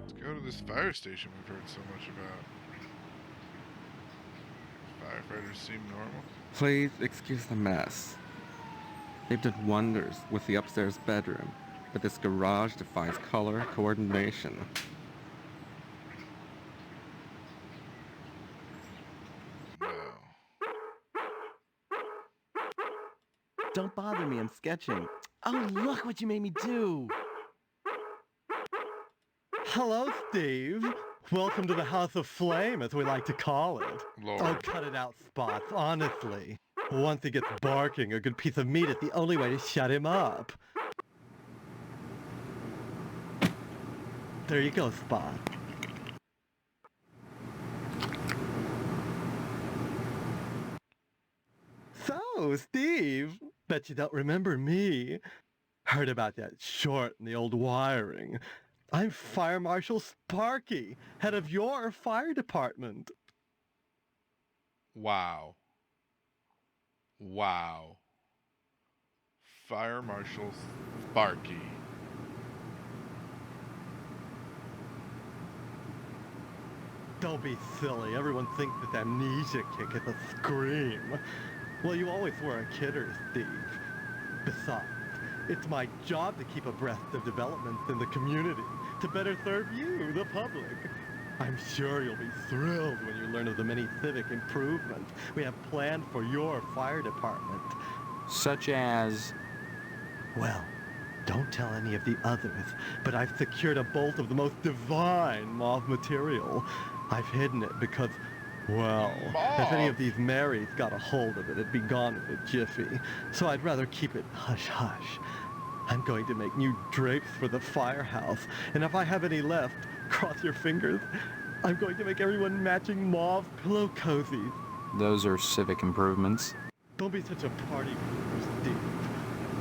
Let's go to this fire station we've heard so much about. Firefighters seem normal. Please excuse the mess. They've done wonders with the upstairs bedroom, but this garage defies color coordination. Wow. Don't bother me, I'm sketching. Oh, look what you made me do! Hello, Steve. Welcome to the House of Flame, as we like to call it. Lord. Oh, cut it out, Spots, honestly. Once he gets barking, a good piece of meat is the only way to shut him up. There you go, Spot. So, Steve, bet you don't remember me. Heard about that short in the old wiring. I'm Fire Marshal Sparky, head of your fire department. Wow. Wow. Fire Marshal Sparky. Don't be silly. Everyone thinks that amnesia kick is a scream. Well, you always were a kidder, Steve. Besides, it's my job to keep abreast of developments in the community, to better serve you, the public. I'm sure you'll be thrilled when you learn of the many civic improvements we have planned for your fire department. Such as... Well, don't tell any of the others, but I've secured a bolt of the most divine mauve material. I've hidden it because, well, if any of these Marys got a hold of it, it'd be gone in a jiffy. So I'd rather keep it hush-hush. I'm going to make new drapes for the firehouse, and if I have any left, cross your fingers, I'm going to make everyone matching mauve pillow cozies. Those are civic improvements. Don't be such a party pooper, Steve.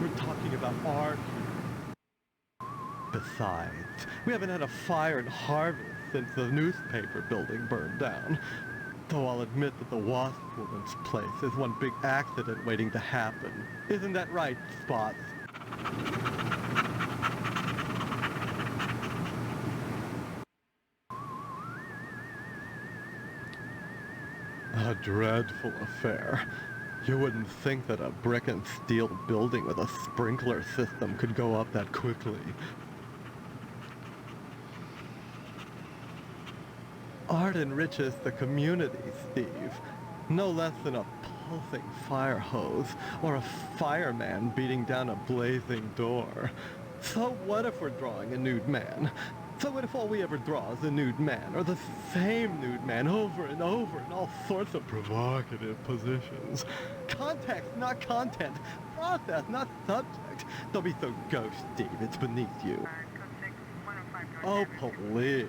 We're talking about art here. Besides, we haven't had a fire in Harvest since the newspaper building burned down. Though I'll admit that the Wasp Woman's place is one big accident waiting to happen. Isn't that right, Spots? A dreadful affair. You wouldn't think that a brick and steel building with a sprinkler system could go up that quickly. Art enriches the community, Steve. No less than a pulsing fire hose or a fireman beating down a blazing door. So what if we're drawing a nude man? So what if all we ever draw is a nude man, or the same nude man over and over in all sorts of provocative positions? Context, not content. Process, not subject. Don't be so gauche, Steve. It's beneath you. Oh, please.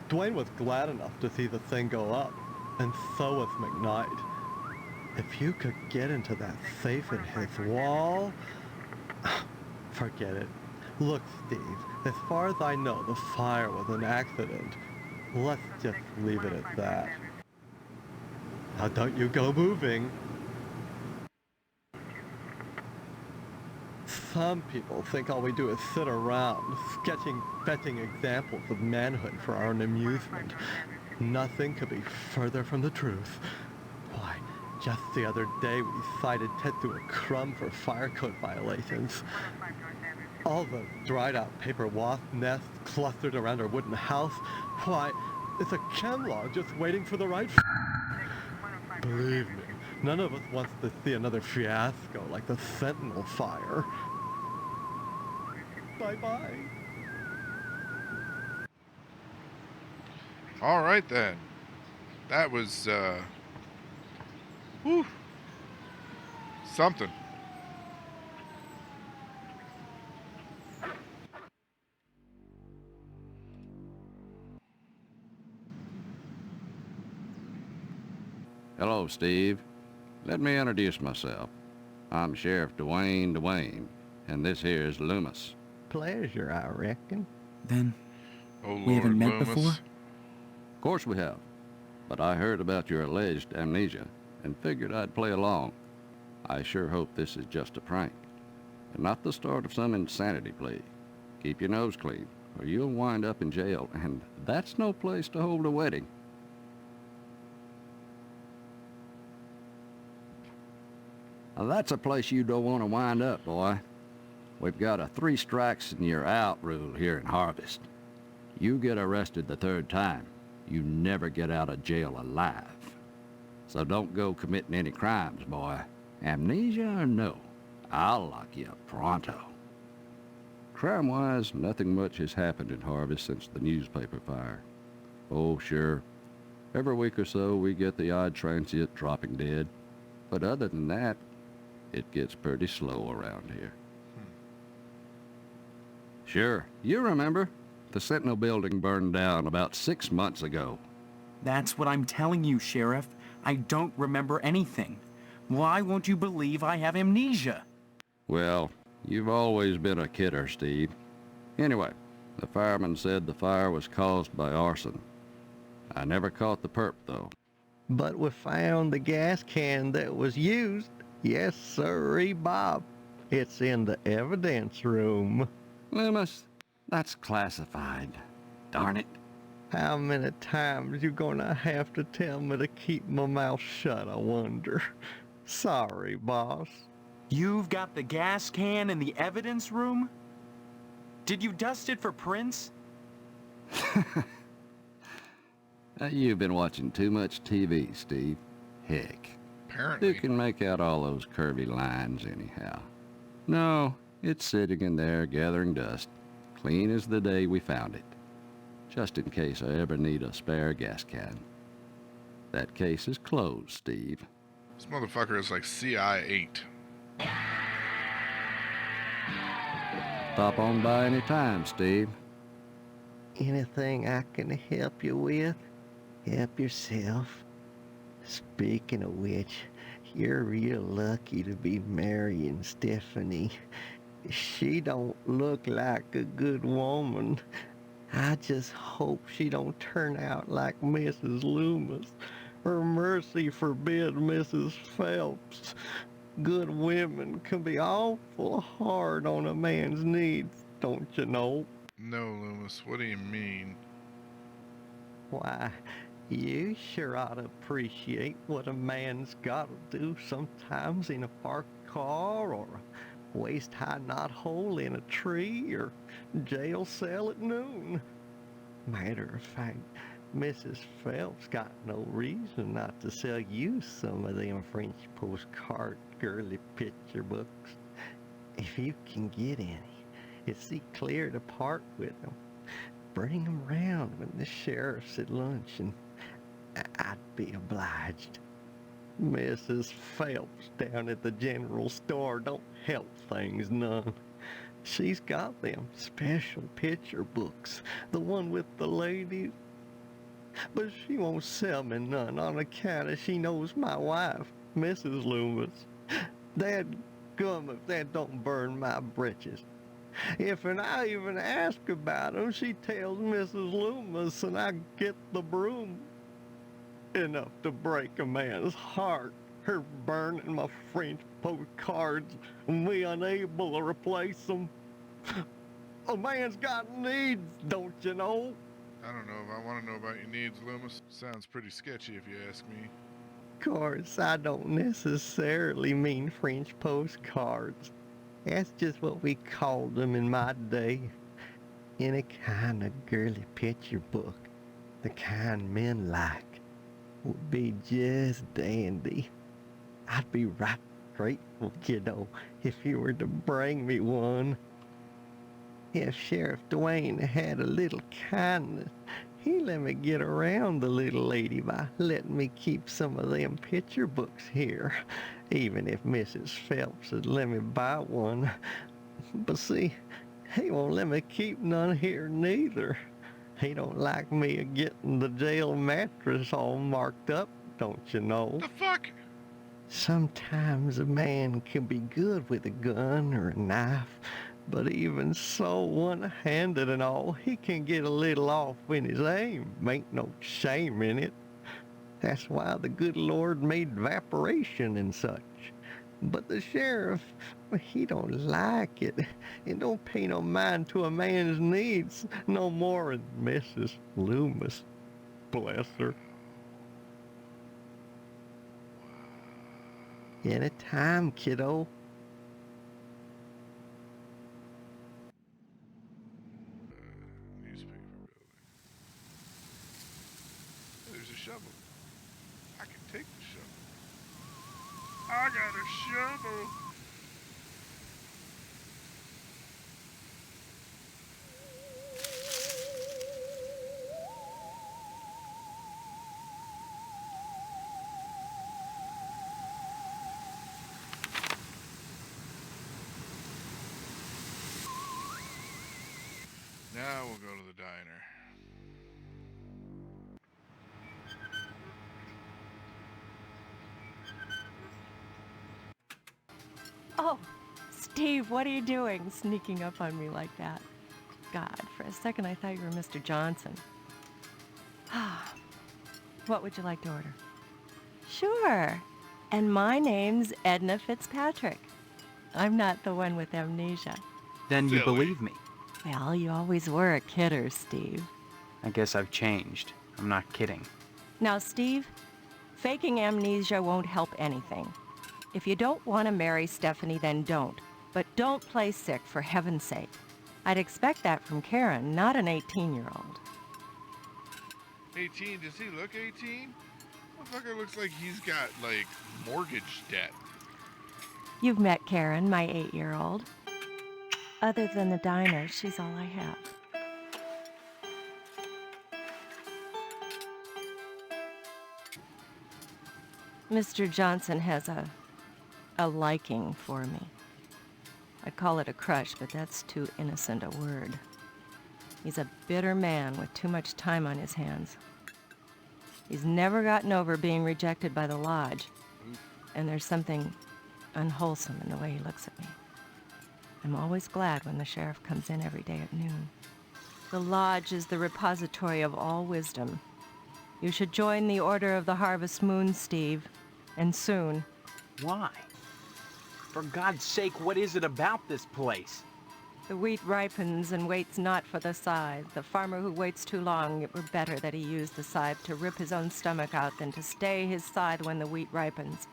Dwayne was glad enough to see the thing go up, and so was McKnight. If you could get into that safe in his wall... Forget it. Look, Steve, as far as I know, the fire was an accident. Let's just leave it at that. Now don't you go moving. Some people think all we do is sit around, sketching, fetching examples of manhood for our own amusement. Nothing could be further from the truth. Why, just the other day we cited Tetsu Crumb for fire code violations. All the dried-out paper wasp nests clustered around our wooden house. Why, it's a chem log just waiting for the right Believe me, none of us wants to see another fiasco like the Sentinel fire. Bye-bye. All right, then. That was, whew, something. Hello, Steve. Let me introduce myself. I'm Sheriff Dwayne, and this here is Loomis. Pleasure, I reckon. Then, Oh, we haven't Lord, met Loomis. before? Of course we have. But I heard about your alleged amnesia and figured I'd play along. I sure hope this is just a prank and not the start of some insanity plea. Keep your nose clean or you'll wind up in jail, and that's no place to hold a wedding. Now, that's a place you don't want to wind up, boy. We've got a 3 strikes and you're out rule here in Harvest. You get arrested the 3rd time, you never get out of jail alive. So don't go committing any crimes, boy. Amnesia or no, I'll lock you up pronto. Crime-wise, nothing much has happened in Harvest since the newspaper fire. Oh, sure. Every week or so, we get the odd transient dropping dead. But other than that, it gets pretty slow around here. Sure, you remember. The Sentinel building burned down about 6 months ago. That's what I'm telling you, Sheriff. I don't remember anything. Why won't you believe I have amnesia? Well, you've always been a kidder, Steve. Anyway, the fireman said the fire was caused by arson. I never caught the perp, though. But we found the gas can that was used. Yes, sirree, Bob. It's in the evidence room. Loomis, that's classified. Darn it. How many times you gonna have to tell me to keep my mouth shut, I wonder? Sorry, boss. You've got the gas can in the evidence room? Did you dust it for prints? You've been watching too much TV, Steve. Heck. Apparently. You can make out all those curvy lines anyhow. No, it's sitting in there gathering dust, clean as the day we found it. Just in case I ever need a spare gas can. That case is closed, Steve. This motherfucker is like CI8. Stop on by any time, Steve. Anything I can help you with? Help yourself. Speaking of which, You're real lucky to be marrying Stephanie. She don't look like a good woman. I just hope she don't turn out like Mrs. Loomis, or mercy forbid Mrs. Phelps. Good women can be awful hard on a man's needs, don't you know? No, Loomis, what do you mean? Why, you sure ought to appreciate what a man's got to do sometimes in a parked car, or a waist-high knothole in a tree, or jail cell at noon. Matter of fact, Mrs. Phelps got no reason not to sell you some of them French postcard girly picture books. If you can get any, and see clear to part with them, bring them round when the sheriff's at lunch, and I'd be obliged. Mrs. Phelps down at the general store don't help things none. She's got them special picture books, the one with the ladies. But she won't sell me none on account of she knows my wife, Mrs. Loomis. Dad gum if that don't burn my britches. If and I even ask about 'em, she tells Mrs. Loomis, and I get the broom. Enough to break a man's heart. Her burning my French postcards, and me unable to replace them. A man's got needs, don't you know? I don't know if I want to know about your needs, Loomis. Sounds pretty sketchy if you ask me. Of course, I don't necessarily mean French postcards. That's just what we called them in my day. Any kind of girly picture book, the kind men like, would be just dandy. I'd be right grateful, kiddo, if you were to bring me one. If Sheriff Dwayne had a little kindness, he let me get around the little lady by letting me keep some of them picture books here, even if Mrs. Phelps would let me buy one. But see, he won't let me keep none here neither. He don't like me getting the jail mattress all marked up, don't you know? The fuck? Sometimes a man can be good with a gun or a knife, but even so, one-handed and all, he can get a little off in his aim. Ain't no shame in it. That's why the good Lord made evaporation and such. But the sheriff, he don't like it. It don't pay no mind to a man's needs no more than Mrs. Loomis. Bless her. Anytime, kiddo. Newspaper building. There's a shovel. I can take the shovel. I got a shovel. Now we'll go to the diner. Oh, Steve, what are you doing sneaking up on me like that? God, for a second I thought you were Mr. Johnson. What would you like to order? Sure. And my name's Edna Fitzpatrick. I'm not the one with amnesia. Then you Silly. believe me. Well, you always were a kidder, Steve. I guess I've changed. I'm not kidding. Now, Steve, faking amnesia won't help anything. If you don't want to marry Stephanie, then don't. But don't play sick, for heaven's sake. I'd expect that from Karen, not an 18-year-old. 18? Does he look 18? Motherfucker looks like he's got, like, mortgage debt. You've met Karen, my 8-year-old. Other than the diner, she's all I have. Mr. Johnson has a liking for me. I'd call it a crush, but that's too innocent a word. He's a bitter man with too much time on his hands. He's never gotten over being rejected by the lodge. and there's something unwholesome in the way he looks at me. I'm always glad when the sheriff comes in every day at noon. The lodge is the repository of all wisdom. You should join the Order of the Harvest Moon, Steve, and soon. Why? For God's sake, what is it about this place? The wheat ripens and waits not for the scythe. The farmer who waits too long, it were better that he use the scythe to rip his own stomach out than to stay his scythe when the wheat ripens.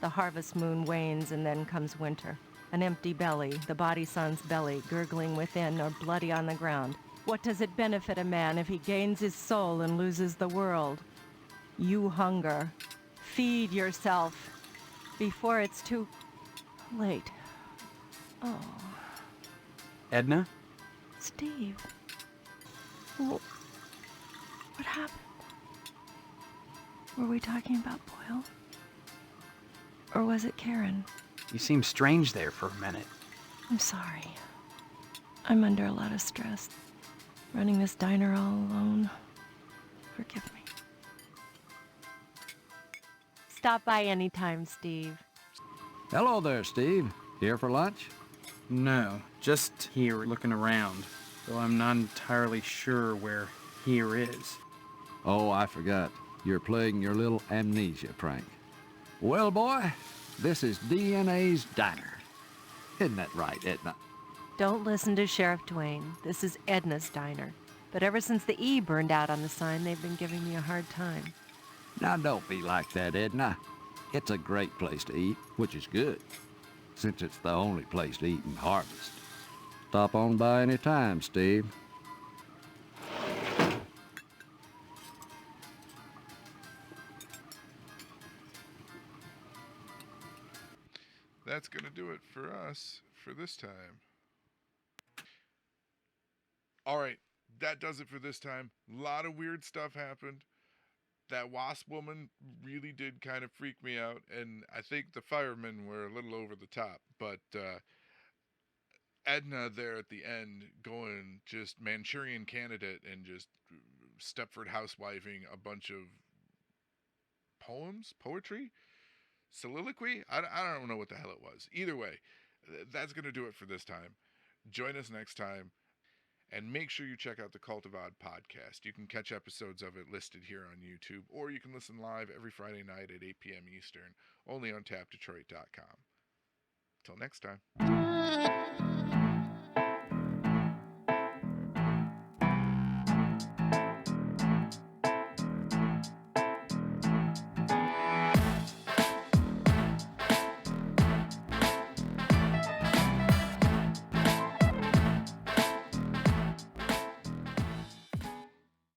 The harvest moon wanes and then comes winter. An empty belly, the body sun's belly, gurgling within or bloody on the ground. What does it benefit a man if he gains his soul and loses the world? You hunger. Feed yourself before it's too late. Oh. Edna? Steve. What happened? Were we talking about Boyle? Or was it Karen? You seemed strange there for a minute. I'm sorry. I'm under a lot of stress. Running this diner all alone. Forgive me. Stop by anytime, Steve. Hello there, Steve. Here for lunch? No, just here looking around, though I'm not entirely sure where here is. Oh, I forgot. You're playing your little amnesia prank. Well, boy, this is DNA's Diner. Isn't that right, Edna? Don't listen to Sheriff Dwayne. This is Edna's Diner. But ever since the E burned out on the sign, they've been giving me a hard time. Now, don't be like that, Edna. It's a great place to eat, which is good, since it's the only place to eat in Harvest. Stop on by any time, Steve. That's going to do it for us for this time. All right, that does it for this time. A lot of weird stuff happened. That wasp woman really did kind of freak me out, and I think the firemen were a little over the top. But Edna there at the end going just Manchurian Candidate and just Stepford housewifing a bunch of poetry, soliloquy. I don't know what the hell it was. Either way, that's going to do it for this time. Join us next time. And make sure you check out the Cult of Odd podcast. You can catch episodes of it listed here on YouTube, or you can listen live every Friday night at 8 p.m. Eastern, only on tapdetroit.com. Till next time.